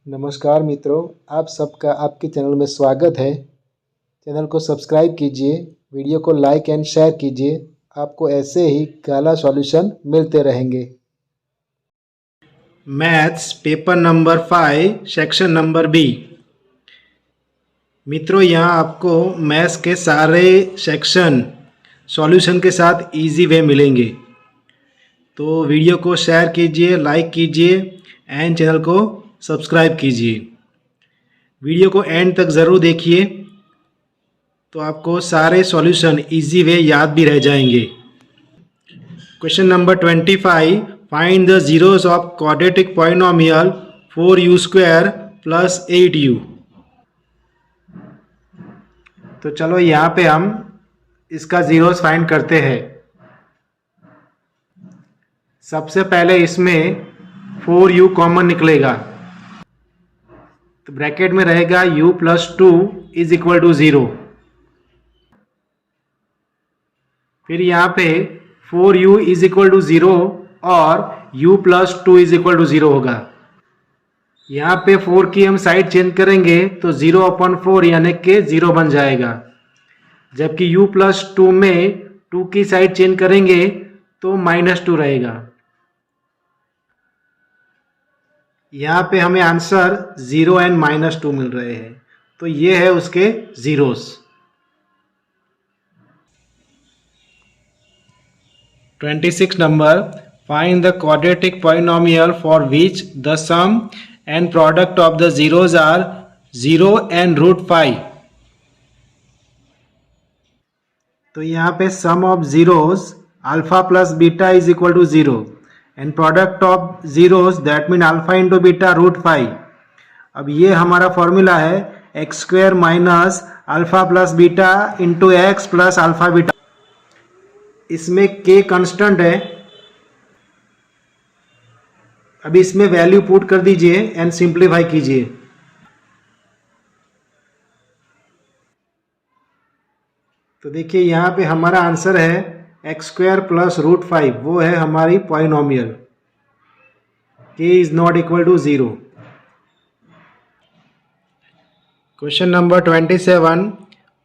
नमस्कार मित्रों, आप सबका आपके चैनल में स्वागत है। चैनल को सब्सक्राइब कीजिए, वीडियो को लाइक एंड शेयर कीजिए। आपको ऐसे ही काला सॉल्यूशन मिलते रहेंगे। Maths paper number 5 section number B. मित्रों, यहाँ आपको मैथ्स के सारे सेक्शन सॉल्यूशन के साथ इजी वे मिलेंगे। तो वीडियो को शेयर कीजिए, लाइक कीजिए एंड चैनल को सब्सक्राइब कीजिए। वीडियो को एंड तक ज़रूर देखिए, तो आपको सारे सॉल्यूशन इजी वे याद भी रह जाएंगे। Question number 25, find the zeros of quadratic polynomial 4u² + 8u। तो चलो यहाँ पे हम इसका जीरोस फाइंड करते हैं। सबसे पहले इसमें 4u कॉमन निकलेगा, तो ब्रैकेट में रहेगा u + 2 = 0। फिर यहाँ पे 4u = 0 और u + 2 = 0 होगा। यहाँ पे 4 की हम साइड चेंज करेंगे तो 0/4 यानी कि 0 बन जाएगा। जबकि u + 2 में 2 की साइड चेंज करेंगे तो -2 रहेगा। यहाँ पे हमें आंसर 0 एंड -2 मिल रहे हैं, तो ये है उसके zeros. 26 number, find the quadratic polynomial for which the sum and product of the zeros are 0 and √5। तो यहाँ पे sum of zeros alpha plus beta = 0 and product of zeros that mean alpha into beta √5। अब ये हमारा formula है x² - alpha plus beta into x plus alpha beta. इसमें k constant है। अभी इसमें वैल्यू पुट कर दीजिए एंड सिंप्लीफाई कीजिए। तो देखिए यहाँ पे हमारा आंसर है x² + √5, वो है हमारी polynomial. k ≠ 0। Question number 27,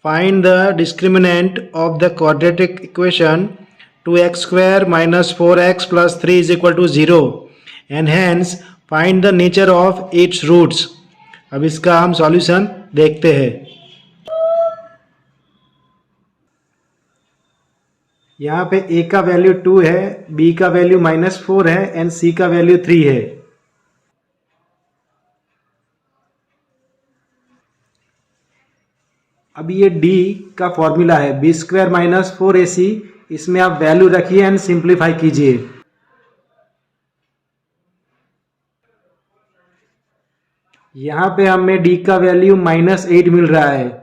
find the discriminant of the quadratic equation 2x² - 4x + 3 = 0 and hence find the nature of its roots. अब इसका हम सॉल्यूशन देखते हैं। यहाँ पे a का वैल्यू 2 है, b का वैल्यू -4 है एंड c का वैल्यू 3 है। अब ये d का फॉर्मूला है b² - 4ac। इसमें आप वैल्यू रखिए एंड सिंप्लीफाई कीजिए। यहाँ पे हमें d का वैल्यू -8 मिल रहा है,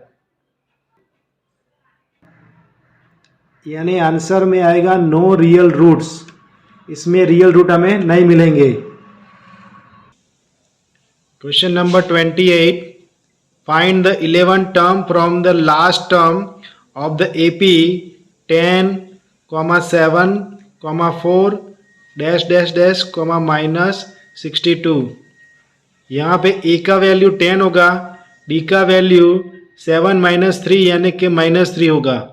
यानी आंसर में आएगा नो रियल रूट्स। इसमें रियल रूट हमें नहीं मिलेंगे। Question number 28, find the 11th term from the last term of the AP 10, 7, 4 -62। यहाँ पे a का वैल्यू 10 होगा, d का वैल्यू 7 - 3 यानी कि -3 होगा।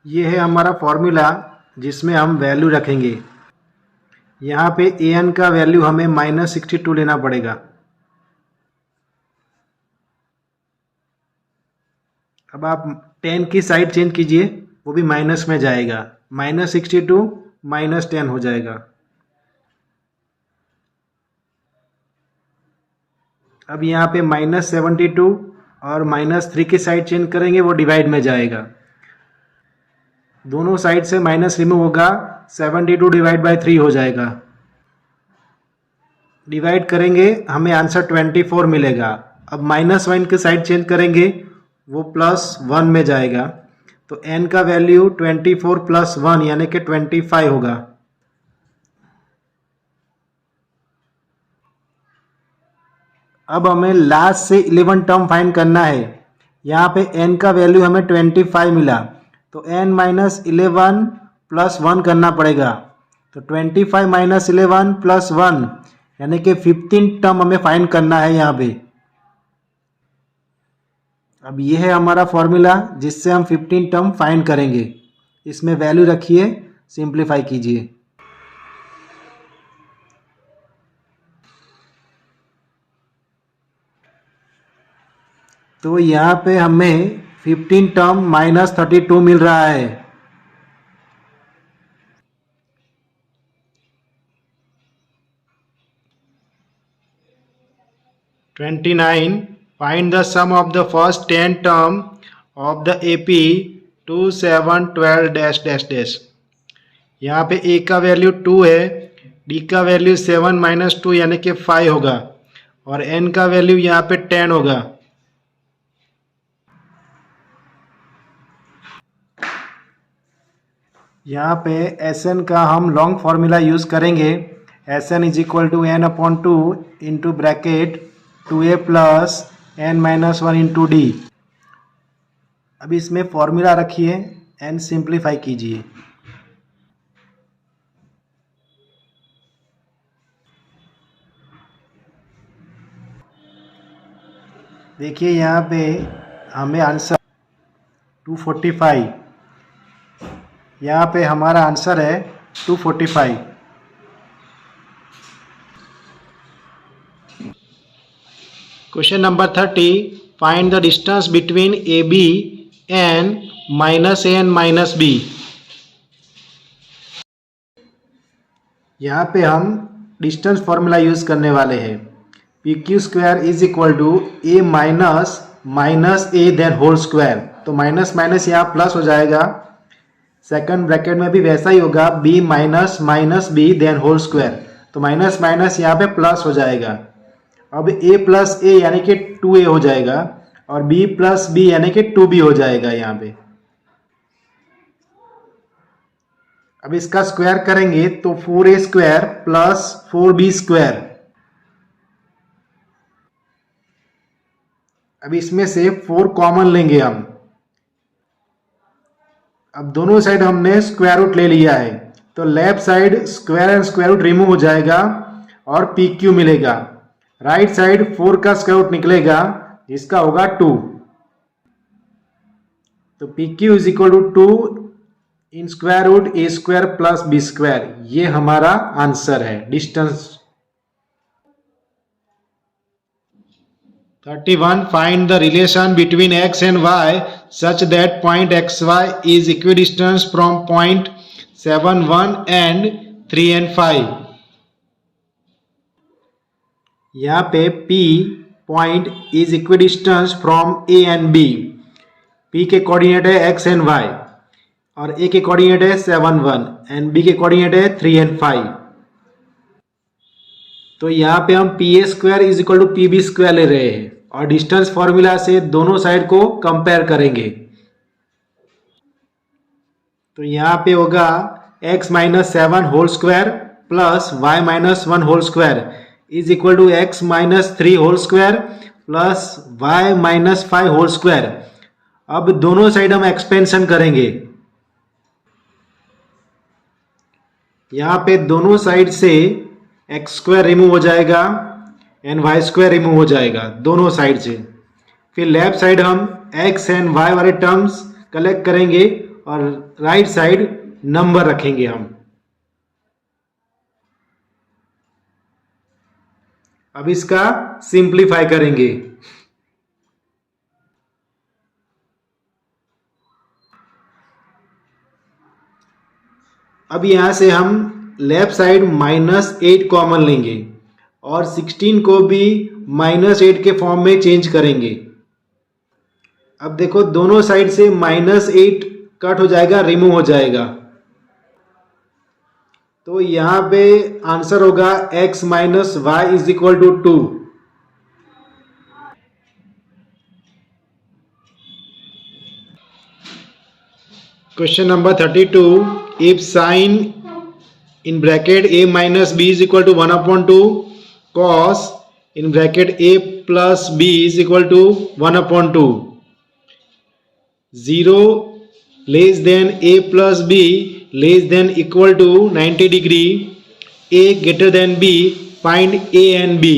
ये है हमारा फॉर्मूला जिसमें हम वैल्यू रखेंगे। यहाँ पे an का वैल्यू हमें -62 लेना पड़ेगा। अब आप 10 की साइड चेंज कीजिए, वो भी माइनस में जाएगा। -62 -10 हो जाएगा। अब यहाँ पे -72 और -3 की साइड चेंज करेंगे, वो डिवाइड में जाएगा। दोनों साइड से माइनस रिमूव होगा, 72 / 3 हो जाएगा। डिवाइड करेंगे हमें आंसर 24 मिलेगा। अब -1 की साइड चेंज करेंगे, वो +1 में जाएगा। तो n का वैल्यू 24 + 1 यानी कि 25 होगा। अब हमें लास्ट से 11 टर्म फाइंड करना है। यहाँ पे n का वैल्यू हमें 25 मिला, तो n - 11 प्लस 1 करना पड़ेगा। तो 25 माइनस 11 प्लस 1 यानी कि 15 टर्म हमें फाइंड करना है यहाँ पे। अब ये है हमारा फॉर्मूला जिससे हम 15 टर्म फाइंड करेंगे। इसमें वैल्यू रखिए, सिंप्लीफाई कीजिए। तो यहाँ पे हमें 15 टर्म माइनस 32 मिल रहा है। $29 find the sum of the first 10 term of the AP 2 7 12 dash dash dash। यहाँ पे A का वैल्यू 2 है, D का वैल्यू 7 माइनस 2 यानी कि 5 होगा और N का वैल्यू यहाँ पे 10 होगा। यहाँ पे Sn का हम लॉन्ग फार्मूला यूज़ करेंगे। Sn is equal to n upon 2 into bracket 2a plus n minus 1 into D. अब इसमें फॉर्मूला रखिए, n सिंप्लीफाई कीजिए। देखिए यहाँ पे हमें आंसर 245, यहाँ पे हमारा आंसर है 245। Question number 30 find the distance between A B and minus A and minus B. यहाँ पे हम डिस्टेंस फॉर्मूला यूज करने वाले हैं। P Q square is equal to A minus minus A then whole square. तो minus minus यहाँ plus हो जाएगा, सेकंड ब्रैकेट में भी वैसा ही होगा, B minus minus B then whole square. तो माइनस माइनस यहाँ पे प्लस हो जाएगा। अब a प्लस ए यानी कि 2a हो जाएगा और b प्लस बी यानी कि 2b हो जाएगा यहाँ पे। अब इसका स्क्वायर करेंगे तो 4a square plus 4b square. अब इसमें से 4 कॉमन लेंगे हम। अब दोनों साइड हमने स्क्वायर रूट ले लिया है, तो left side square and square root remove हो जाएगा और पी क्यू मिलेगा। राइट साइड 4 का स्क्वायर रूट निकलेगा जिसका होगा 2। तो P Q is equal to 2 in square root A square plus B square. ये हमारा आंसर है distance. 31 find the relation between x and y such that point xy is equidistance from point 7 1 and 3 and 5। यहाँ पे P point is equidistance from A and B। P के coordinate है x and y और A के coordinate है 7 1 and B के coordinate है 3 and 5। तो यहाँ पे हम PA square is equal to PB square ले रहे हैं और डिस्टेंस फॉर्मूला से दोनों साइड को कंपेयर करेंगे। तो यहाँ पे होगा x minus 7 whole square plus y minus 1 whole square is equal to x minus 3 whole square plus y minus 5 whole square. अब दोनों साइड हम एक्सपेंशन करेंगे। यहाँ पे दोनों साइड से x स्क्वायर रिमूव हो जाएगा एंड y स्क्वायर रिमूव हो जाएगा दोनों साइड से। फिर लेफ्ट साइड हम x एंड y वाले टर्म्स कलेक्ट करेंगे और राइट साइड नंबर रखेंगे हम। अब इसका सिंप्लीफाई करेंगे। अब यहां से हम लेफ्ट साइड -8 कॉमन लेंगे और 16 को भी -8 के फॉर्म में चेंज करेंगे। अब देखो दोनों साइड से -8 कट हो जाएगा, रिमूव हो जाएगा। तो यहाँ पे आंसर होगा x minus Y is equal to 2। Question number 32 if sine in bracket a minus B is equal to 1/2 cos in bracket a plus b is equal to 1/2 0 less than a plus b less than equal to 90 degree, A greater than B, find A and B.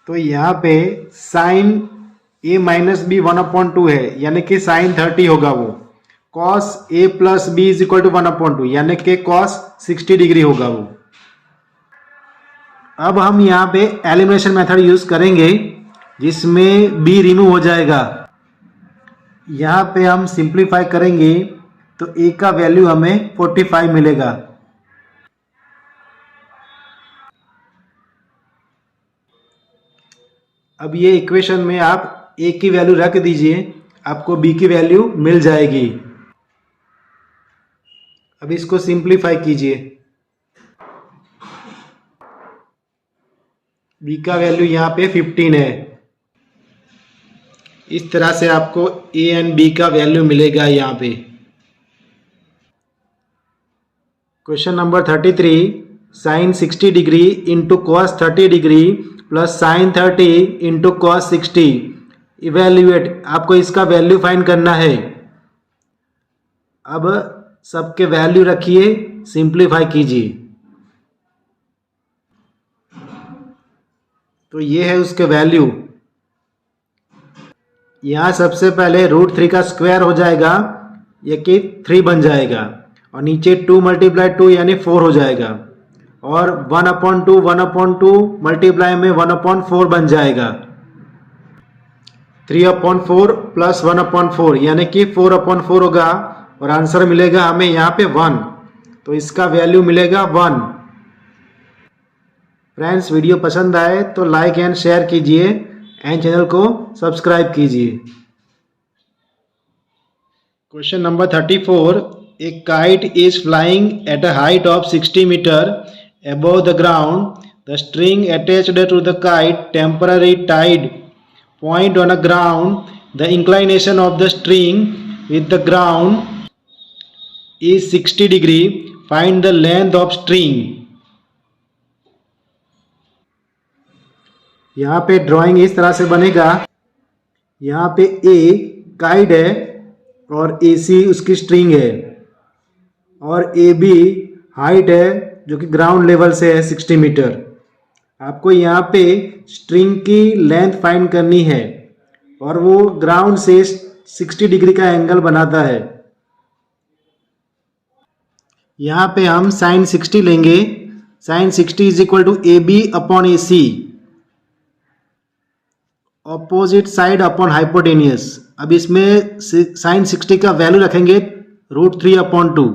तो यहाँ पे sign ए minus B 1/2 है, यानी कि sign 30 होगा वो। Cos A plus B is equal to 1/2, यानी कि कॉस 60 डिग्री होगा वो। अब हम यहाँ पे एलिमिनेशन मेथड यूज करेंगे, जिसमें बी रिमूव हो जाएगा। यहाँ पे हम सिंप्लीफाई करेंगे तो ए का वैल्यू हमें 45 मिलेगा। अब ये इक्वेशन में आप ए की वैल्यू रख दीजिए, आपको बी की वैल्यू मिल जाएगी। अब इसको सिंप्लीफाई कीजिए। बी का वैल्यू यहाँ पे 15 है। इस तरह से आपको ए एंड बी का वैल्यू मिलेगा यहाँ पे। Question number 33, sine 60 degree into cos 30 degree plus sine 30 into cos 60, evaluate. आपको इसका वैल्यू फाइंड करना है। अब सबके वैल्यू रखिए, सिंप्लीफाई कीजिए। तो ये है उसके वैल्यू। यहाँ सबसे पहले √3 का स्क्वायर हो जाएगा, ये कि 3 बन जाएगा, और नीचे 2 × 2 यानी 4 हो जाएगा, और 1/2 मल्टीप्लाई में 1/4 बन जाएगा। 3/4 प्लस 1/4 यानी कि 4/4 होगा, और आंसर मिलेगा हमें यहाँ पे 1। तो इसका वैल्यू मिलेगा 1। फ्रेंड्स, वीडियो पसंद आए तो लाइक एंड शेयर कीजिए एंड चैनल को सब्सक्राइब कीजिए। Question number 34, A kite is flying at a height of 60 metre above the ground. The string attached to the kite temporarily tied point on a ground. The inclination of the string with the ground is 60 degree. Find the length of string. यहाँ पे drawing इस तरह से बनेगा। यहाँ पे ए kite है और ए सी उसकी स्ट्रिंग है, और ए बी हाइट है जो कि ग्राउंड लेवल से है 60 मीटर। आपको यहाँ पे स्ट्रिंग की लेंथ फाइंड करनी है, और वो ग्राउंड से 60 डिग्री का एंगल बनाता है। यहाँ पे हम साइन 60 लेंगे। Sine 60 is equal to A B upon A C, opposite side upon hypotenuse. अब इसमें साइन 60 का वैल्यू रखेंगे √3/2।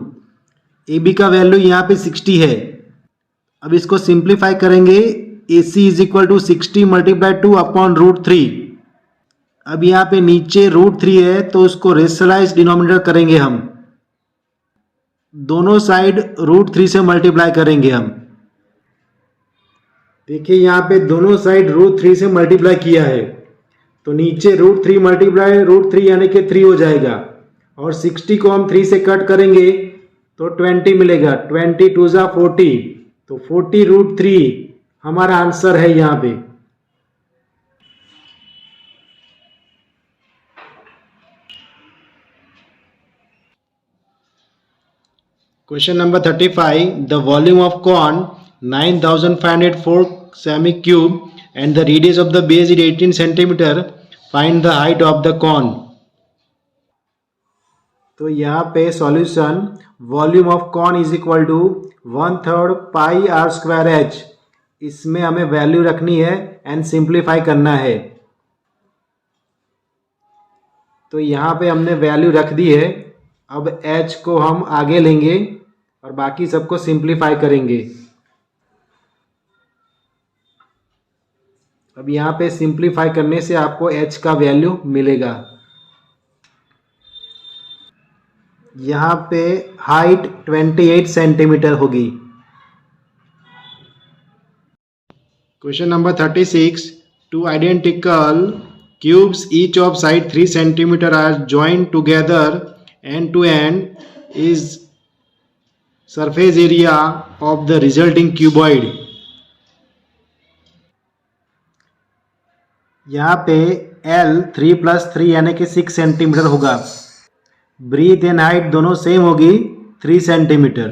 ए बी का वैल्यू यहाँ पे 60 है। अब इसको सिंप्लीफाई करेंगे, ए सी इज इक्वल टू 60 × 2 अपॉन √3। अब यहाँ पे नीचे √3 है तो उसको रेशनलाइज डिनोमिनेटर करेंगे हम, दोनों साइड √3 से मल्टीप्लाई करेंगे हम। देखिए यहाँ पे दोनों साइड √3 से मल्टीप्लाई किया है, तो नीचे √3 मल्टीप्लाई √3 यानी कि 3 हो जाएगा, और 60 को हम 3 से कट करेंगे तो 20 मिलेगा। 20 × 2 = 40, तो 40√3 हमारा आंसर है यहाँ पे। Question number 35, the volume of cone 9504 सेमी cube and the radius of the base is 18 centimeter. Find the height of the cone. तो यहाँ पे solution, volume of cone is equal to 1/3 πr²h। इसमें हमें वैल्यू रखनी है एंड सिंप्लीफाई करना है। तो यहाँ पे हमने वैल्यू रख दी है। अब h को हम आगे लेंगे और बाकी सबको सिंप्लीफाई करेंगे। अब यहाँ पे सिंप्लीफाई करने से आपको h का वैल्यू मिलेगा। यहाँ पे हाइट 28 सेंटीमीटर होगी। Question number 36, two identical cubes each of side 3 centimetre are joined together end to end is surface area of the resulting cuboid. यहाँ पे L 3 + 3 यानी कि 6 सेंटीमीटर होगा। ब्रीथ एंड हाइट दोनों सेम होगी 3 सेंटीमीटर।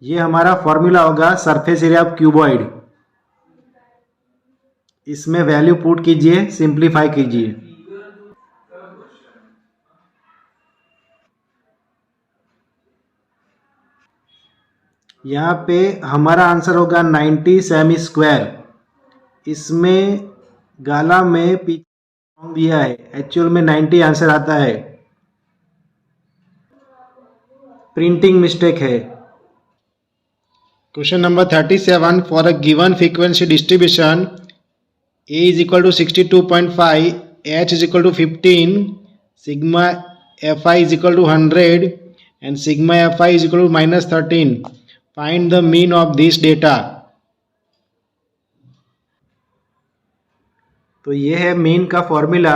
ये हमारा फॉर्मूला होगा सरफेस एरिया ऑफ क्यूबॉइड। इसमें वैल्यू पुट कीजिए, सिंप्लीफाई कीजिए। यहाँ पे हमारा आंसर होगा 90 सेमी स्क्वायर। इसमें गाला में पीछे दिया है, एक्चुअल में 90 आंसर आता है, प्रिंटिंग मिस्टेक है। Question number 37, for a given frequency distribution A is equal to 62.5, H is equal to 15, sigma Fi is equal to 100 and sigma Fi is equal to minus 13. Find the mean of this data. तो ये है mean का formula,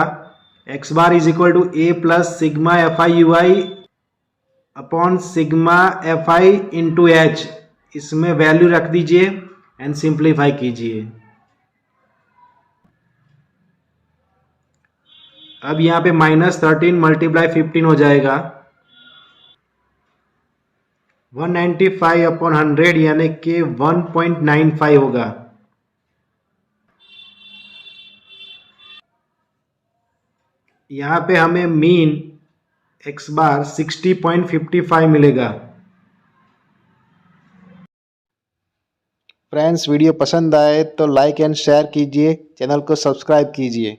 x bar is equal to a plus sigma Fi ui upon sigma Fi into H. इसमें value रख दीजिए and simplify कीजिए। अब यहाँ पे माइनस 13 मल्टीप्लाई 15 हो जाएगा 195 अपॉन 100 यानी कि 1.95 होगा। यहाँ पे हमें मीन x बार 60.55 मिलेगा। फ्रेंड्स, वीडियो पसंद आए तो लाइक एंड शेयर कीजिए, चैनल को सब्सक्राइब कीजिए।